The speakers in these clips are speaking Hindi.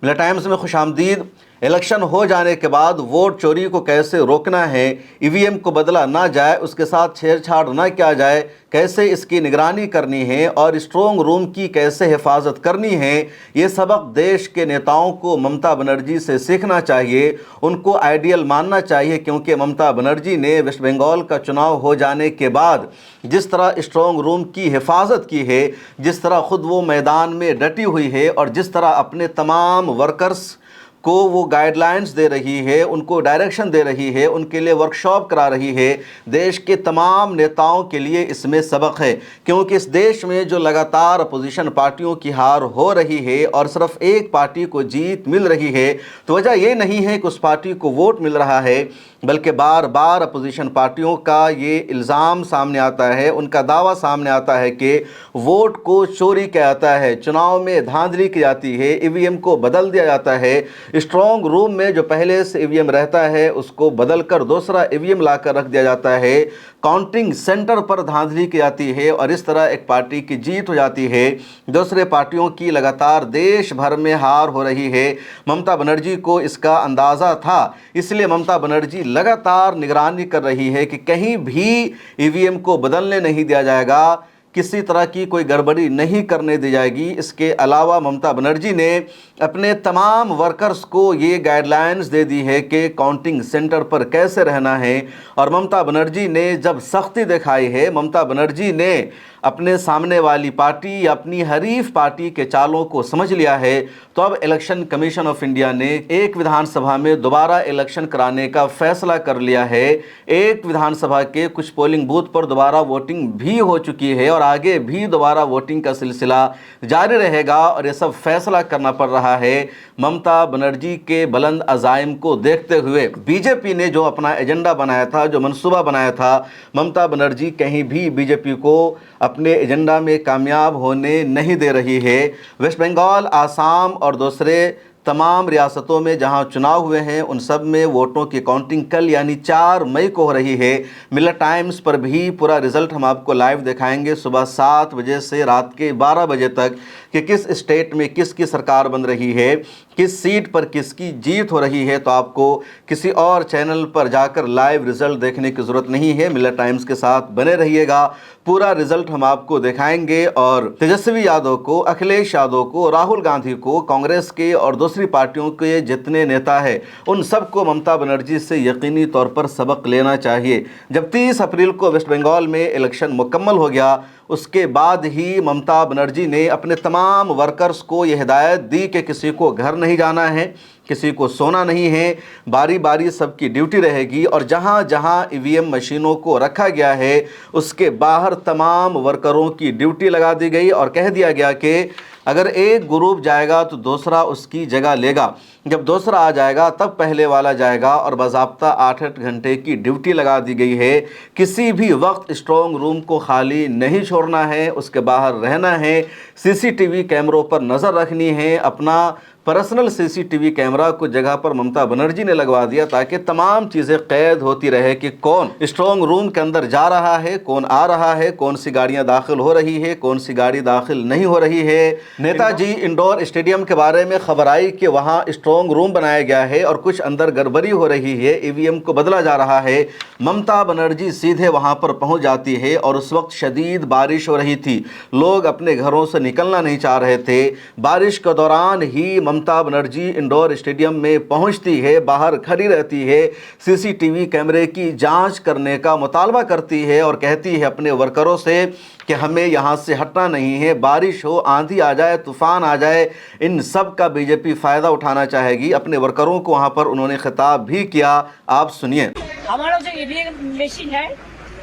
मिला टाइम्स में खुशामदीद। इलेक्शन हो जाने के बाद वोट चोरी को कैसे रोकना है, ईवीएम को बदला ना जाए, उसके साथ छेड़छाड़ ना किया जाए, कैसे इसकी निगरानी करनी है और स्ट्रॉन्ग रूम की कैसे हिफाजत करनी है, ये सबक देश के नेताओं को ममता बनर्जी से सीखना चाहिए, उनको आइडियल मानना चाहिए। क्योंकि ममता बनर्जी ने वेस्ट बंगाल का चुनाव हो जाने के बाद जिस तरह स्ट्रॉन्ग रूम की हिफाजत की है, जिस तरह खुद वो मैदान में डटी हुई है और जिस तरह अपने तमाम वर्कर्स को वो गाइडलाइंस दे रही है, उनको डायरेक्शन दे रही है, उनके लिए वर्कशॉप करा रही है, देश के तमाम नेताओं के लिए इसमें सबक है। क्योंकि इस देश में जो लगातार अपोजिशन पार्टियों की हार हो रही है और सिर्फ एक पार्टी को जीत मिल रही है, तो वजह ये नहीं है कि उस पार्टी को वोट मिल रहा है, बल्कि बार बार अपोजिशन पार्टियों का ये इल्ज़ाम सामने आता है, उनका दावा सामने आता है कि वोट को चोरी किया जाता है, चुनाव में धांधली की जाती है, ईवीएम को बदल दिया जाता है, स्ट्रॉन्ग रूम में जो पहले से ईवीएम रहता है उसको बदलकर दूसरा ईवीएम लाकर रख दिया जाता है, काउंटिंग सेंटर पर धांधली की जाती है और इस तरह एक पार्टी की जीत हो जाती है, दूसरे पार्टियों की लगातार देश भर में हार हो रही है। ममता बनर्जी को इसका अंदाज़ा था, इसलिए ममता बनर्जी लगातार निगरानी कर रही है कि कहीं भी ईवीएम को बदलने नहीं दिया जाएगा, किसी तरह की कोई गड़बड़ी नहीं करने दी जाएगी। इसके अलावा ममता बनर्जी ने अपने तमाम वर्कर्स को ये गाइडलाइंस दे दी है कि काउंटिंग सेंटर पर कैसे रहना है। और ममता बनर्जी ने जब सख्ती दिखाई है, ममता बनर्जी ने अपने सामने वाली पार्टी या अपनी हरीफ पार्टी के चालों को समझ लिया है, तो अब इलेक्शन कमीशन ऑफ इंडिया ने एक विधानसभा में दोबारा इलेक्शन कराने का फैसला कर लिया है। एक विधानसभा के कुछ पोलिंग बूथ पर दोबारा वोटिंग भी हो चुकी है और आगे भी दोबारा वोटिंग का सिलसिला जारी रहेगा और ये सब फैसला करना पड़ रहा है। ममता बनर्जी के बुलंद अज़ाइम को देखते हुए बीजेपी ने जो अपना एजेंडा बनाया था, जो मंसूबा बनाया था, ममता बनर्जी कहीं भी बीजेपी को अपने एजेंडा में कामयाब होने नहीं दे रही है। वेस्ट बंगाल, आसाम और दूसरे तमाम रियासतों में जहां चुनाव हुए हैं उन सब में वोटों की काउंटिंग कल यानी 4 मई को हो रही है। मिलत टाइम्स पर भी पूरा रिजल्ट हम आपको लाइव दिखाएंगे सुबह 7 बजे से रात के 12 बजे तक कि किस स्टेट में किसकी सरकार बन रही है, किस सीट पर किसकी जीत हो रही है। तो आपको किसी और चैनल पर जाकर लाइव रिजल्ट देखने की ज़रूरत नहीं है, मिलत टाइम्स के साथ बने रहिएगा, पूरा रिजल्ट हम आपको दिखाएंगे। और तेजस्वी यादव को, अखिलेश यादव को, राहुल गांधी को, कांग्रेस के और दूसरी पार्टियों के जितने नेता हैं उन सबको ममता बनर्जी से यकीनी तौर पर सबक लेना चाहिए। जब 30 अप्रैल को वेस्ट बंगाल में इलेक्शन मुकम्मल हो गया, उसके बाद ही ममता बनर्जी ने अपने तमाम वर्कर्स को यह हिदायत दी कि किसी को घर नहीं जाना है, किसी को सोना नहीं है, बारी बारी सबकी ड्यूटी रहेगी। और जहां जहां ईवीएम मशीनों को रखा गया है उसके बाहर तमाम वर्करों की ड्यूटी लगा दी गई और कह दिया गया कि अगर एक ग्रुप जाएगा तो दूसरा उसकी जगह लेगा, जब दूसरा आ जाएगा तब पहले वाला जाएगा और बाज़ाब्ता 8-8 घंटे की ड्यूटी लगा दी गई है। किसी भी वक्त स्ट्रॉन्ग रूम को खाली नहीं छोड़ना है, उसके बाहर रहना है, सीसीटीवी कैमरों पर नज़र रखनी है। अपना पर्सनल सीसीटीवी कैमरा कुछ जगह पर ममता बनर्जी ने लगवा दिया ताकि तमाम चीज़ें कैद होती रहे कि कौन स्ट्रॉन्ग रूम के अंदर जा रहा है, कौन आ रहा है, कौन सी गाड़ियां दाखिल हो रही है, कौन सी गाड़ी दाखिल नहीं हो रही है। नेताजी इंडोर स्टेडियम के बारे में खबर आई कि वहां स्ट्रॉन्ग रूम बनाया गया है और कुछ अंदर गड़बड़ी हो रही है, ईवीएम को बदला जा रहा है। ममता बनर्जी सीधे वहां पर पहुंच जाती है और उस वक्त शदीद बारिश हो रही थी, लोग अपने घरों से निकलना नहीं चाह रहे थे। बारिश के दौरान ही ममता बनर्जी इंडोर स्टेडियम में पहुंचती है, बाहर खड़ी रहती है, सीसीटीवी कैमरे की जांच करने का मुतालबा करती है और कहती है अपने वर्करों से कि हमें यहां से हटना नहीं है, बारिश हो, आंधी आ जाए, तूफान आ जाए, इन सब का बीजेपी फ़ायदा उठाना चाहेगी। अपने वर्करों को वहां पर उन्होंने खिताब भी किया, आप सुनिए। हमारा जो ईवीएम मशीन है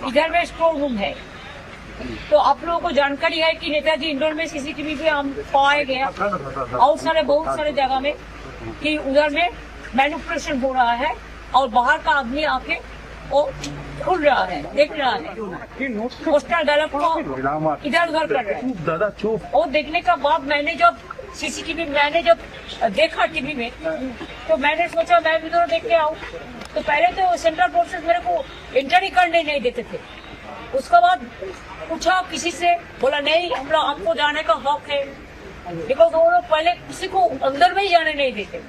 इधर में स्ट्रॉन्ग रूम है, तो आप लोगों को जानकारी है कि नेताजी इंडोर में सीसीटीवी पे हम पाए गया और बहुत सारे जगह में कि उधर में मैनिपुलेशन हो रहा है और बाहर का आदमी आके वो खुल रहा है, देख रहा है, पोस्टर डायलॉग को इधर उधर कर रहा है। वो देखने का बाद मैंने जब सीसीटीवी देखा टीवी में, तो मैंने सोचा मैं भी उधर देख के आऊँ। तो पहले तो सेंट्रल फोर्सेस मेरे को एंट्री करने नहीं देते थे, उसके बाद पूछा किसी से, बोला नहीं हमको जाने का हक है। बिकॉज वो लोग पहले किसी को अंदर में ही जाने नहीं देते,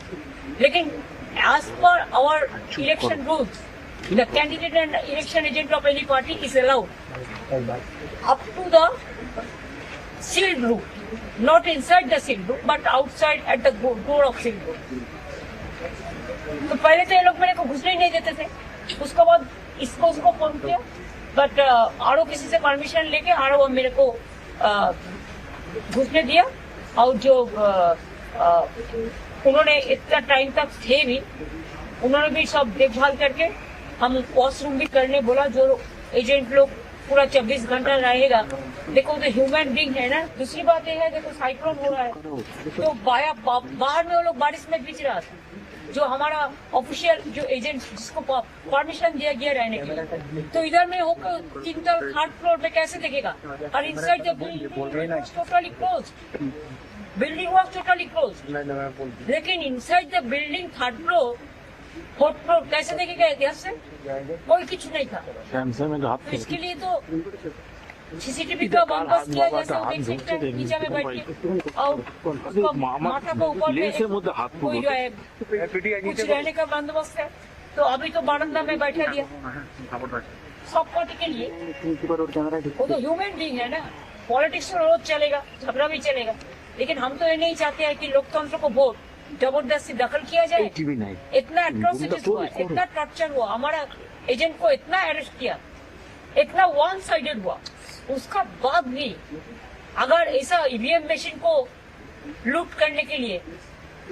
लेकिन as per our election rules the candidate and election agent of any party is allowed up to the sealed route, not inside the sealed room but outside at the door of sealed room. तो पहले तो ये लोग मेरे को घुसने ही नहीं देते थे, उसके बाद उसको फोन किया, बट आरो किसी से परमिशन लेके आरो मेरे को घुसने दिया। और जो उन्होंने इतना टाइम तक थे भी, उन्होंने भी सब देखभाल करके हम वॉशरूम भी करने बोला। जो एजेंट लोग पूरा 24 घंटा रहेगा, देखो तो ह्यूमन बीइंग है ना। दूसरी बात यह है, देखो साइक्लोन हो रहा है तो बाहर में वो लोग बारिश में भीग रहा था। जो हमारा ऑफिशियल जो एजेंट जिसको परमिशन दिया गया रहने के लिए, तो इधर में होकर 3rd फ्लोर पे कैसे देखेगा? और inside the building totally close, building was totally close, लेकिन inside the building 3rd floor 4th floor कैसे देखेगा? इधर से कोई कुछ नहीं था। तो इसके लिए तो सीसीटीवी का बंदोबस्त किया, जैसे वो देख सकते हैं नीचे में बैठ के, और उसका माथा को ऊपर पे कोई जो है कुछ रहने का बंदोबस्त है। तो अभी तो बारंदा में बैठा दिया सब पार्टी के लिए। वो तो ह्यूमन बीइंग है ना, पॉलिटिक्स तो रोज चलेगा, झगड़ा भी चलेगा, लेकिन हम तो ये नहीं चाहते हैं कि लोकतंत्र को वोट जबरदस्ती दखल किया जाए। इतना एट्रोसिटीज हुआ, इतना टॉर्चर हुआ, हमारा एजेंट को इतना अरेस्ट किया, इतना वन साइडेड हुआ, उसका बाद भी अगर ऐसा ईवीएम मशीन को लूट करने के लिए,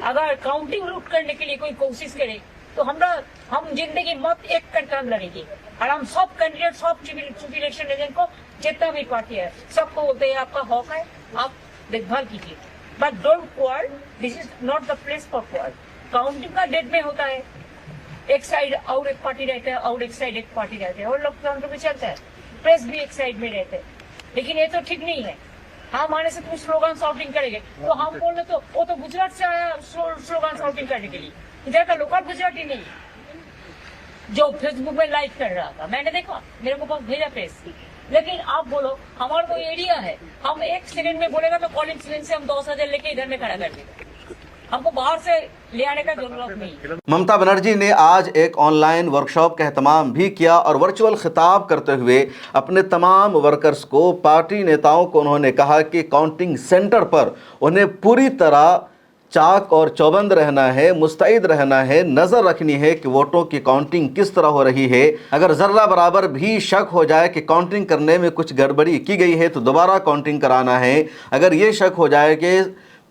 अगर काउंटिंग लूट करने के लिए कोई कोशिश करे, तो हम जिंदगी मत एक करके हम लड़ेंगे। और हम सब कैंडिडेट, सब चीफ इलेक्शन एजेंट को, जितना भी पार्टी है, सबको बोलते हैं आपका हक है, आप देखभाल कीजिए, but don't quarrel, this is not the place for quarrel. Counting का डेट में होता है, एक साइड और एक पार्टी रहता है और एक साइड एक पार्टी रहते हैं, और लोकतंत्र भी चलता है, प्रेस भी एक साइड में रहते हैं, लेकिन ये तो ठीक नहीं है। हम आने से कुछ स्लोगन शॉटिंग करेंगे, तो हम बोले तो वो तो गुजरात से आया स्लोगन शॉटिंग करने के लिए, इधर का लोकल गुजराती नहीं जो फेसबुक में लाइव कर रहा था, मैंने देखा, मेरे को पास भेजा प्रेस। लेकिन आप बोलो हमारा कोई एरिया है, हम 1 सेकंड में बोलेगा तो कॉलिंग सिलेंस से हम 10,000 लेके इधर में खड़ा कर देंगे, हमको बाहर से ले आने का जरूरत नहीं। ममता बनर्जी ने आज एक ऑनलाइन वर्कशॉप का एहतमाम भी किया और वर्चुअल खिताब करते हुए अपने तमाम वर्कर्स को, पार्टी नेताओं को उन्होंने कहा कि काउंटिंग सेंटर पर उन्हें पूरी तरह चाक और चौबंद रहना है, मुस्तैद रहना है, नज़र रखनी है कि वोटों की काउंटिंग किस तरह हो रही है। अगर ज़र्रा बराबर भी शक हो जाए कि काउंटिंग करने में कुछ गड़बड़ी की गई है तो दोबारा काउंटिंग कराना है। अगर ये शक हो जाए कि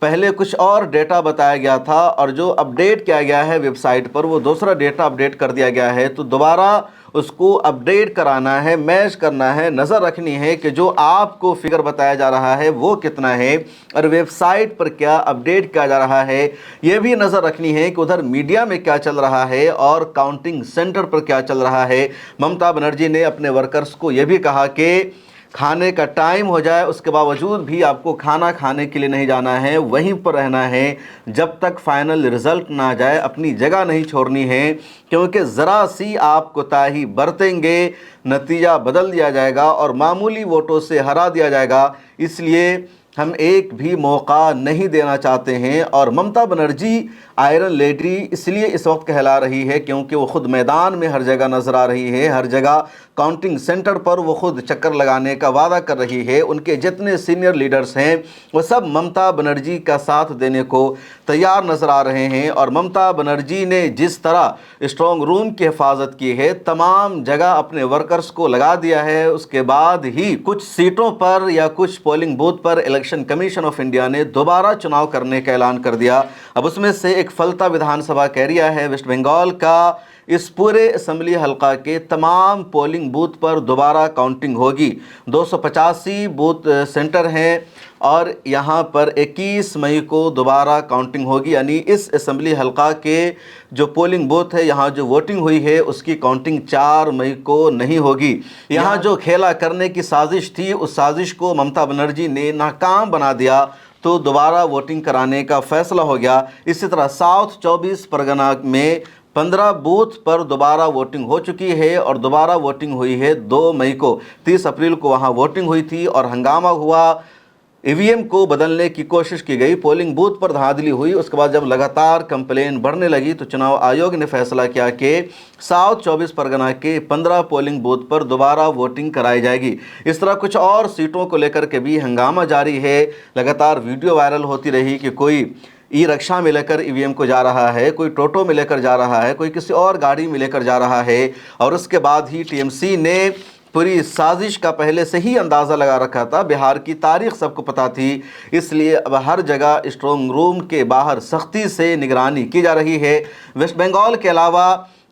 पहले कुछ और डेटा बताया गया था और जो अपडेट किया गया है वेबसाइट पर वो दूसरा डेटा अपडेट कर दिया गया है, तो दोबारा उसको अपडेट कराना है, मैच करना है, नज़र रखनी है कि जो आपको फिगर बताया जा रहा है वो कितना है और वेबसाइट पर क्या अपडेट किया जा रहा है। ये भी नज़र रखनी है कि उधर मीडिया में क्या चल रहा है और काउंटिंग सेंटर पर क्या चल रहा है। ममता बनर्जी ने अपने वर्कर्स को यह भी कहा कि खाने का टाइम हो जाए उसके बावजूद भी आपको खाना खाने के लिए नहीं जाना है, वहीं पर रहना है जब तक फाइनल रिज़ल्ट ना आ जाए, अपनी जगह नहीं छोड़नी है, क्योंकि ज़रा सी आप कोताही बरतेंगे नतीजा बदल दिया जाएगा और मामूली वोटों से हरा दिया जाएगा। इसलिए हम एक भी मौका नहीं देना चाहते हैं। और ममता बनर्जी आयरन लेडी इसलिए इस वक्त कहला रही है क्योंकि वो ख़ुद मैदान में हर जगह नज़र आ रही है, हर जगह काउंटिंग सेंटर पर वो ख़ुद चक्कर लगाने का वादा कर रही है। उनके जितने सीनियर लीडर्स हैं वो सब ममता बनर्जी का साथ देने को तैयार नज़र आ रहे हैं। और ममता बनर्जी ने जिस तरह स्ट्रॉन्ग रूम की हिफाजत की है, तमाम जगह अपने वर्कर्स को लगा दिया है, उसके बाद ही कुछ सीटों पर या कुछ पोलिंग बूथ पर इलेक्शन कमीशन ऑफ इंडिया ने दोबारा चुनाव करने का ऐलान कर दिया। अब उसमें से एक फलता विधानसभा एरिया है वेस्ट बंगाल का, इस पूरे असम्बली हलका के तमाम पोलिंग बूथ पर दोबारा काउंटिंग होगी। 285 बूथ सेंटर हैं और यहाँ पर 21 मई को दोबारा काउंटिंग होगी। यानी इस असम्बली हलका के जो पोलिंग बूथ है, यहाँ जो वोटिंग हुई है उसकी काउंटिंग 4 मई को नहीं होगी। यहाँ जो खेला करने की साजिश थी उस साजिश को ममता बनर्जी ने नाकाम बना दिया, तो दोबारा वोटिंग कराने का फैसला हो गया। इसी तरह साउथ 24 परगना में 15 बूथ पर दोबारा वोटिंग हो चुकी है और दोबारा वोटिंग हुई है 2 मई को। 30 अप्रैल को वहां वोटिंग हुई थी और हंगामा हुआ, ईवीएम को बदलने की कोशिश की गई, पोलिंग बूथ पर धांधली हुई। उसके बाद जब लगातार कंप्लेन बढ़ने लगी तो चुनाव आयोग ने फैसला किया कि साउथ 24 परगना के 15 पोलिंग बूथ पर दोबारा वोटिंग कराई जाएगी। इस तरह कुछ और सीटों को लेकर के भी हंगामा जारी है। लगातार वीडियो वायरल होती रही कि कोई ई रिक्शा में लेकर ईवीएम को जा रहा है, कोई टोटो में लेकर जा रहा है, कोई किसी और गाड़ी में लेकर जा रहा है। और उसके बाद ही टीएमसी ने पूरी साजिश का पहले से ही अंदाज़ा लगा रखा था। बिहार की तारीख सबको पता थी, इसलिए अब हर जगह स्ट्रॉन्ग रूम के बाहर सख्ती से निगरानी की जा रही है। वेस्ट बंगाल के अलावा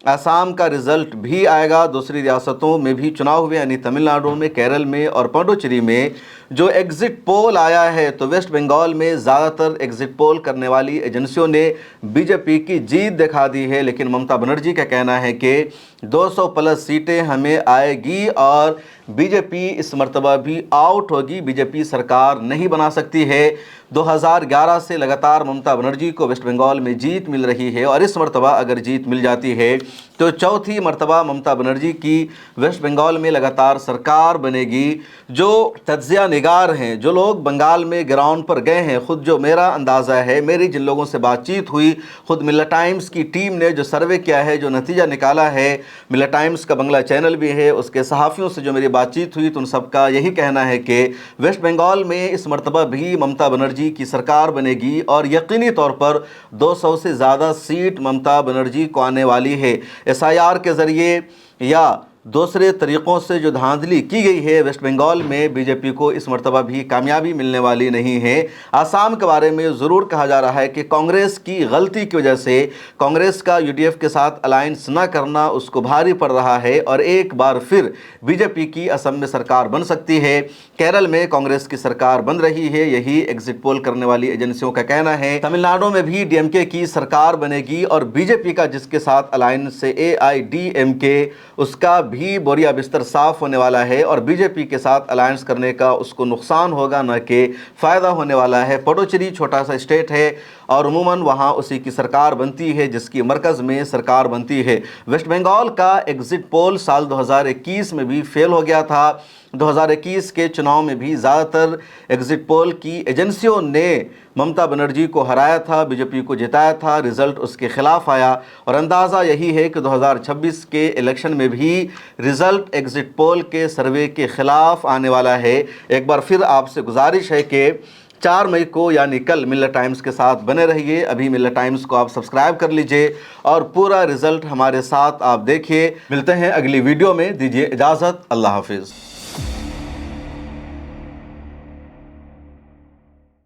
असम का रिजल्ट भी आएगा। दूसरी रियासतों में भी चुनाव हुए, यानी तमिलनाडु में, केरल में और पुडुचेरी में जो एग्जिट पोल आया है तो वेस्ट बंगाल में ज़्यादातर एग्जिट पोल करने वाली एजेंसियों ने बीजेपी की जीत दिखा दी है। लेकिन ममता बनर्जी का कहना है कि 200 प्लस सीटें हमें आएगी और बीजेपी इस मर्तबा भी आउट होगी, बीजेपी सरकार नहीं बना सकती है। 2011 से लगातार ममता बनर्जी को वेस्ट बंगाल में जीत मिल रही है और इस मर्तबा अगर जीत मिल जाती है तो चौथी मर्तबा ममता बनर्जी की वेस्ट बंगाल में लगातार सरकार बनेगी। जो तज्जिया निगार हैं, जो लोग बंगाल में ग्राउंड पर गए हैं, खुद जो मेरा अंदाज़ा है, मेरी जिन लोगों से बातचीत हुई, खुद मिल्लत टाइम्स की टीम ने जो सर्वे किया है, जो नतीजा निकाला है, मिल्लत टाइम्स का बंगला चैनल भी है, उसके सहाफ़ियों से जो मेरी बातचीत हुई तो उन सबका यही कहना है कि वेस्ट बंगाल में इस मर्तबा भी ममता बनर्जी की सरकार बनेगी और यकीनी तौर पर 200 से ज़्यादा सीट ममता बनर्जी को आने वाली है। एसआईआर के ज़रिए या दूसरे तरीक़ों से जो धांधली की गई है वेस्ट बंगाल में, बीजेपी को इस मर्तबा भी कामयाबी मिलने वाली नहीं है। आसाम के बारे में ज़रूर कहा जा रहा है कि कांग्रेस की गलती की वजह से कांग्रेस का यूडीएफ के साथ अलायंस न करना उसको भारी पड़ रहा है और एक बार फिर बीजेपी की असम में सरकार बन सकती है। केरल में कांग्रेस की सरकार बन रही है, यही एग्जिट पोल करने वाली एजेंसियों का कहना है। तमिलनाडु में भी डीएमके की सरकार बनेगी और बीजेपी का जिसके साथ अलायंस से एआईडीएमके, उसका भी बोरिया बिस्तर साफ होने वाला है और बीजेपी के साथ अलायंस करने का उसको नुकसान होगा, न कि फ़ायदा होने वाला है। पुडुचेरी छोटा सा स्टेट है और अमूमन वहाँ उसी की सरकार बनती है जिसकी मरकज़ में सरकार बनती है। वेस्ट बंगाल का एग्जिट पोल साल 2021 में भी फेल हो गया था। 2021 के चुनाव में भी ज़्यादातर एग्जिट पोल की एजेंसियों ने ममता बनर्जी को हराया था, बीजेपी को जिताया था, रिज़ल्ट उसके ख़िलाफ़ आया और अंदाज़ा यही है कि 2026 के इलेक्शन में भी रिज़ल्ट एग्जिट पोल के सर्वे के ख़िलाफ़ आने वाला है। एक बार फिर आपसे गुजारिश है कि 4 मई को यानी कल मिल्लत टाइम्स के साथ बने रहिए। अभी मिल्लत टाइम्स को आप सब्सक्राइब कर लीजिए और पूरा रिज़ल्ट हमारे साथ आप देखिए। मिलते हैं अगली वीडियो में, दीजिए इजाज़त, अल्लाह हाफिज़।